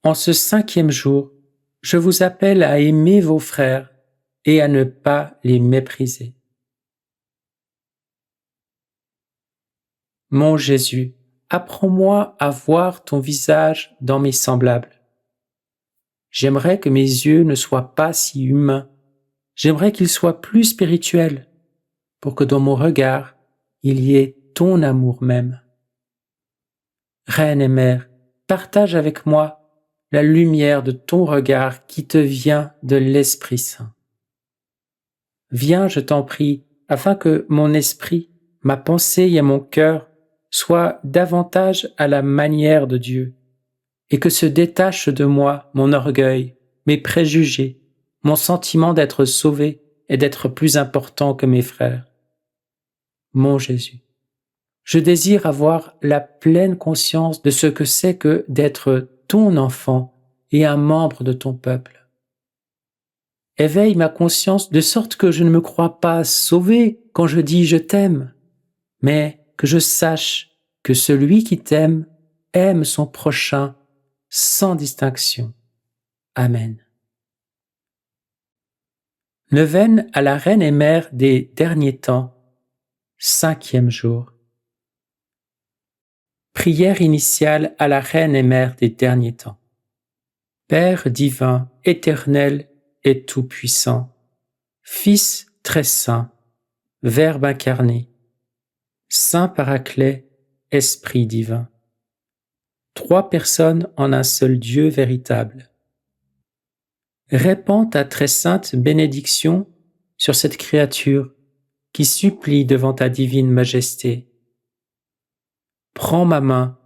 En ce 5e jour, je vous appelle à aimer vos frères et à ne pas les mépriser. Mon Jésus, apprends-moi à voir ton visage dans mes semblables. J'aimerais que mes yeux ne soient pas si humains, j'aimerais qu'ils soient plus spirituels, pour que dans mon regard, il y ait ton amour même. Reine et Mère, partage avec moi la lumière de ton regard qui te vient de l'Esprit Saint. Viens, je t'en prie, afin que mon esprit, ma pensée et mon cœur soient davantage à la manière de Dieu, et que se détache de moi mon orgueil, mes préjugés, mon sentiment d'être sauvé et d'être plus important que mes frères. Mon Jésus, je désire avoir la pleine conscience de ce que c'est que d'être ton enfant et un membre de ton peuple. Éveille ma conscience de sorte que je ne me crois pas sauvé quand je dis je t'aime, mais que je sache que celui qui t'aime aime son prochain sans distinction. Amen. Neuvaine à la Reine et Mère des derniers temps, 5e jour. Prière initiale à la Reine et Mère des derniers temps. Père divin, éternel et tout-puissant, Fils très saint, Verbe incarné, Saint Paraclet, Esprit divin. 3 personnes en un seul Dieu véritable. Répands ta très sainte bénédiction sur cette créature qui supplie devant ta divine majesté. Prends ma main,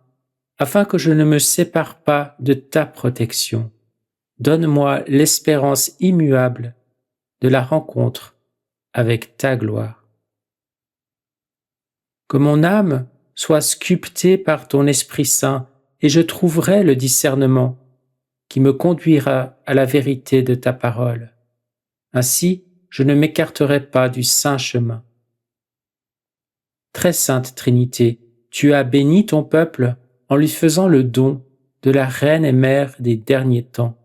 afin que je ne me sépare pas de ta protection. Donne-moi l'espérance immuable de la rencontre avec ta gloire. Que mon âme soit sculptée par ton Esprit Saint et je trouverai le discernement qui me conduira à la vérité de ta parole. Ainsi, je ne m'écarterai pas du saint chemin. Très sainte Trinité, tu as béni ton peuple en lui faisant le don de la Reine et Mère des derniers temps,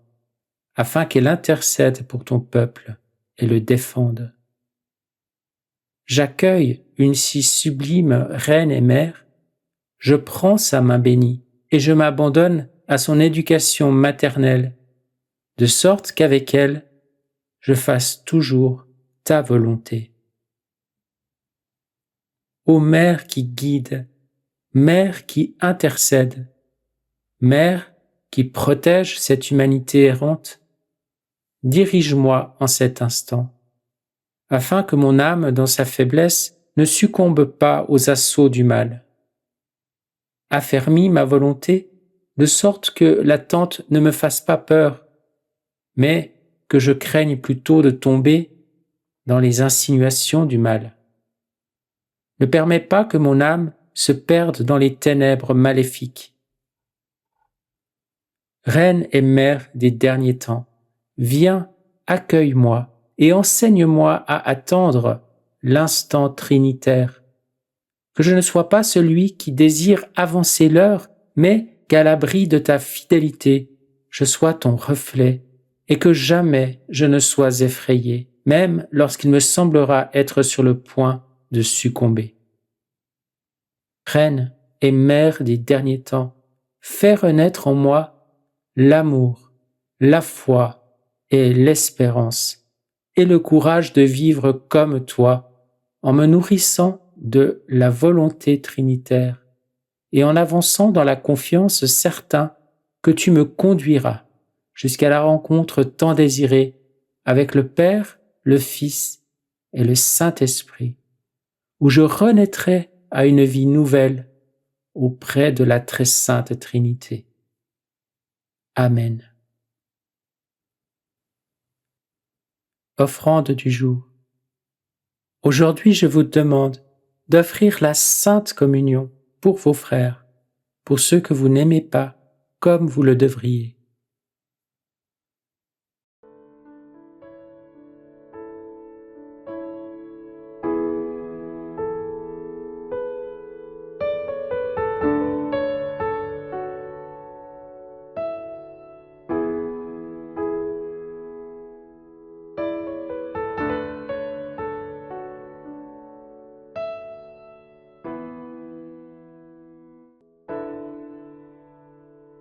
afin qu'elle intercède pour ton peuple et le défende. J'accueille une si sublime Reine et Mère, je prends sa main bénie et je m'abandonne à son éducation maternelle, de sorte qu'avec elle, je fasse toujours ta volonté. Ô Mère qui guide, Mère qui intercède, Mère qui protège cette humanité errante, dirige-moi en cet instant, afin que mon âme, dans sa faiblesse, ne succombe pas aux assauts du mal. Affermis ma volonté, de sorte que l'attente ne me fasse pas peur, mais que je craigne plutôt de tomber dans les insinuations du mal. Ne permets pas que mon âme se perde dans les ténèbres maléfiques. Reine et Mère des derniers temps, viens, accueille-moi et enseigne-moi à attendre l'instant trinitaire, que je ne sois pas celui qui désire avancer l'heure, mais qu'à l'abri de ta fidélité, je sois ton reflet et que jamais je ne sois effrayé, même lorsqu'il me semblera être sur le point de succomber. Reine et Mère des derniers temps, fais renaître en moi l'amour, la foi et l'espérance, et le courage de vivre comme toi, en me nourrissant de la volonté trinitaire et en avançant dans la confiance certain que tu me conduiras jusqu'à la rencontre tant désirée avec le Père, le Fils et le Saint-Esprit, où je renaîtrai à une vie nouvelle auprès de la très sainte Trinité. Amen. Offrande du jour. Aujourd'hui, je vous demande d'offrir la Sainte Communion pour vos frères, pour ceux que vous n'aimez pas comme vous le devriez.